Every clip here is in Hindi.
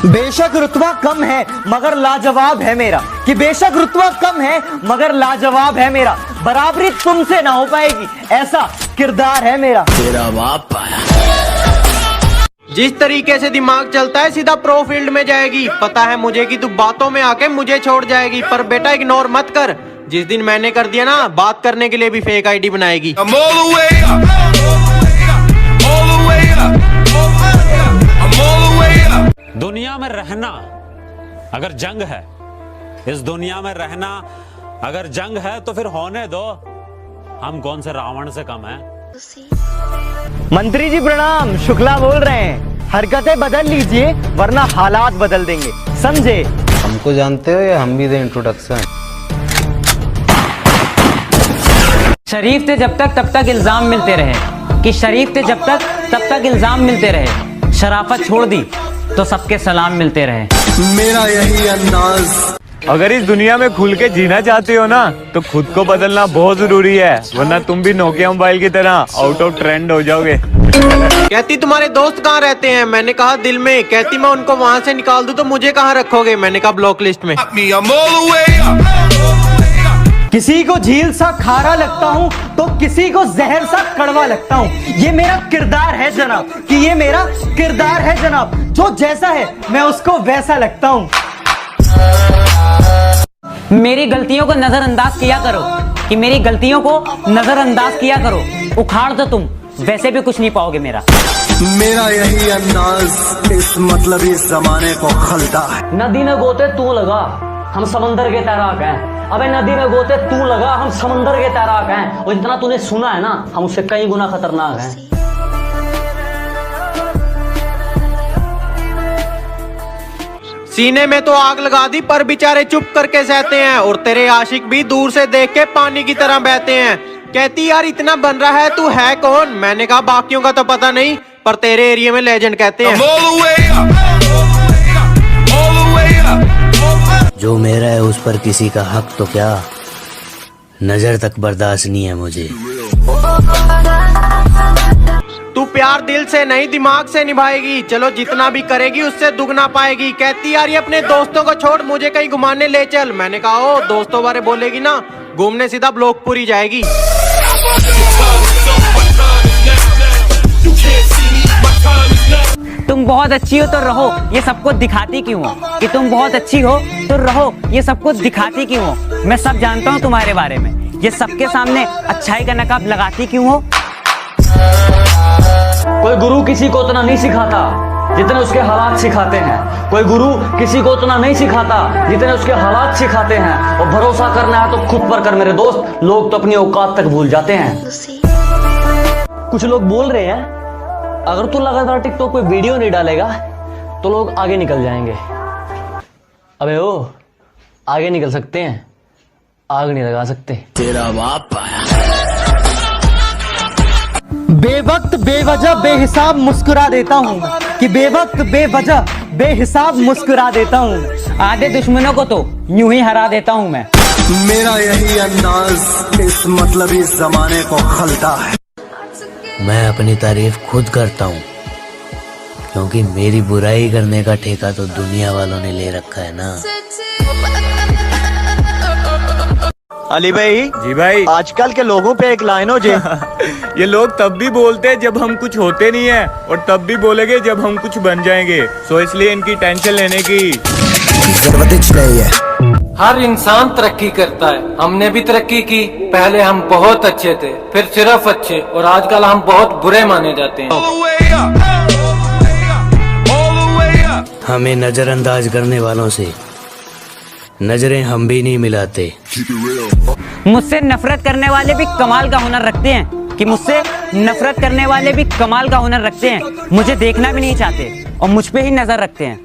बेशक रुतबा कम है मगर लाजवाब है मेरा, कि बेशक रुतबा कम है मगर लाजवाब है मेरा, बराबरी तुमसे ना हो पाएगी ऐसा किरदार है मेरा। तेरा बाप पाया। जिस तरीके से दिमाग चलता है सीधा प्रो फील्ड में जाएगी। पता है मुझे कि तू बातों में आके मुझे छोड़ जाएगी, पर बेटा इग्नोर मत कर। जिस दिन मैंने कर दिया ना, बात करने के लिए भी फेक आईडी बनाएगी। दुनिया में रहना अगर जंग है, इस दुनिया में रहना अगर जंग है तो फिर होने दो, हम कौन से रावण से कम हैं। मंत्री जी प्रणाम, शुक्ला बोल रहे हैं। हरकतें बदल लीजिए वरना हालात बदल देंगे, समझे? हमको जानते हो या हम भी दें इंट्रोडक्शन? शरीफ थे जब तक तब तक इल्जाम मिलते रहे, कि शरीफ थे जब तक तब तक इल्जाम मिलते रहे, शराफत छोड़ दी तो सबके सलाम मिलते रहे। मेरा यही अंदाज। अगर इस दुनिया में खुल के जीना चाहते हो ना तो खुद को बदलना बहुत जरूरी है, वरना तुम भी नोकिया मोबाइल की तरह आउट ऑफ ट्रेंड हो जाओगे। कहती तुम्हारे दोस्त कहाँ रहते हैं? मैंने कहा दिल में। कहती मैं उनको वहाँ से निकाल दूं तो मुझे कहाँ रखोगे? मैंने कहा ब्लॉक लिस्ट में। किसी को झील सा खारा लगता हूँ तो किसी को जहर सा कड़वा लगता हूँ। ये मेरा किरदार है जनाब, कि ये मेरा किरदार है जनाब, जो जैसा है मैं उसको वैसा लगता हूँ। मेरी गलतियों को नजरअंदाज किया करो, कि मेरी गलतियों को नजरअंदाज किया करो। उखाड़ दो तुम, वैसे भी कुछ नहीं पाओगे मेरा। मेरा यही अंदाज इस मतलब इस जमाने को खलता है। नदी में गोते तू लगा, हम समंदर के तैराक हैं। अबे नदी में गोते तू लगा, हम समंदर के तैराक हैं। और जितना तूने सुना है ना, हम उससे कई गुना खतरनाक हैं। सीने में तो आग लगा दी पर बेचारे चुप करके सहते हैं, और तेरे आशिक भी दूर से देख के पानी की तरह बहते हैं। कहती यार इतना बन रहा है, तू है कौन? मैंने कहा बाकियों का तो पता नहीं, पर तेरे एरिया में लेजेंड कहते हैं। जो मेरा है उस पर किसी का हक तो क्या, नजर तक बर्दाश्त नहीं है मुझे। तू प्यार दिल से नहीं दिमाग से निभाएगी, चलो जितना भी करेगी उससे दुगना पाएगी। कहती यार ये अपने दोस्तों को छोड़ मुझे कहीं घुमाने ले चल। मैंने कहा ओ दोस्तों बारे बोलेगी ना, घूमने सीधा ब्लॉकपुरी जाएगी। तुम बहुत अच्छी हो तो रहो, ये सबको दिखाती क्यों हो? कि तुम बहुत अच्छी हो तो रहो, ये सबको दिखाती क्यों हो? मैं सब जानता हूँ तुम्हारे बारे में, ये सबके सामने अच्छाई का नकाब लगाती क्यों हो? कोई गुरु किसी को उतना नहीं सिखाता जितने उसके हालात सिखाते हैं। कोई गुरु किसी को उतना नहीं सिखाता जितने उसके हालात सिखाते हैं। और भरोसा करना है तो खुद पर कर मेरे दोस्त, लोग तो अपनी औकात तक भूल जाते हैं। कुछ लोग बोल रहे हैं अगर तू लगातार टिकटॉक पे वीडियो नहीं डालेगा तो लोग आगे निकल जाएंगे। अबे ओ, आगे निकल सकते हैं, आग नहीं लगा सकते। तेरा बाप पाया। बेवक्त बेवजह बेहिसाब मुस्कुरा देता हूँ, कि बेवक्त बेवजह बेहिसाब मुस्कुरा देता हूँ। आधे दुश्मनों को तो यूं ही हरा देता हूँ मैं। मेरा यही अंदाज इस मतलब इस जमाने को खलता है। मैं अपनी तारीफ खुद करता हूँ, क्योंकि मेरी बुराई करने का ठेका तो दुनिया वालों ने ले रखा है ना। अली भाई। जी भाई। आजकल के लोगों पे एक लाइन हो जे ये लोग तब भी बोलते हैं जब हम कुछ होते नहीं है, और तब भी बोलेंगे जब हम कुछ बन जाएंगे। सो इसलिए इनकी टेंशन लेने की जरूरत नहीं है। हर इंसान तरक्की करता है, हमने भी तरक्की की। पहले हम बहुत अच्छे थे, फिर सिर्फ अच्छे, और आजकल हम बहुत बुरे माने जाते हैं। हमें नजरअंदाज करने वालों से नजरें हम भी नहीं मिलाते। मुझसे नफरत करने वाले भी कमाल का हुनर रखते हैं, कि मुझसे नफरत करने वाले भी कमाल का हुनर रखते हैं। मुझे देखना भी नहीं चाहते और मुझ पे ही नजर रखते हैं।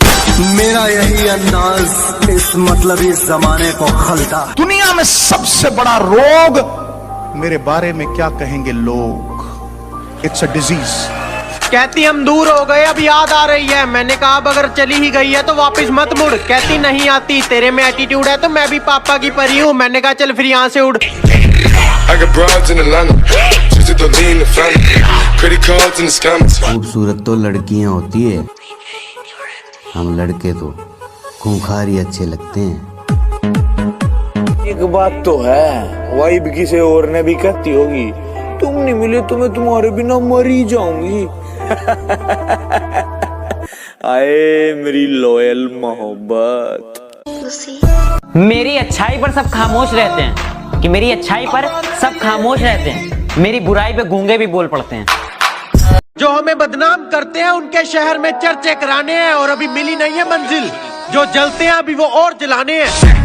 मेरा यही अंदाज इस मतलब इस जमाने को खलता है। दुनिया में सबसे बड़ा रोग, मेरे बारे में क्या कहेंगे लोग, इट्स अ डिजीज। कहती हम दूर हो गए अब याद आ रही है। मैंने कहा अब अगर चली ही गई है तो वापस मत मुड़। कहती नहीं आती, तेरे में एटीट्यूड है तो मैं भी पापा की परी हूँ। मैंने कहा चल फिर यहाँ से उड़। खूबसूरत तो लड़कियां होती है, हम लड़के तो खूंखार ही अच्छे लगते हैं। एक बात तो है, वाइब किसी और ने भी कहती होगी, तुम नहीं मिले तो मैं तुम्हारे बिना मर ही जाऊंगी। आए मेरी लॉयल मोहब्बत। मेरी अच्छाई पर सब खामोश रहते हैं, कि मेरी अच्छाई पर सब खामोश रहते हैं, मेरी बुराई पे गूंगे भी बोल पड़ते हैं। जो हमें बदनाम करते हैं उनके शहर में चर्चे कराने हैं, और अभी मिली नहीं है मंजिल, जो जलते हैं अभी वो और जलाने हैं।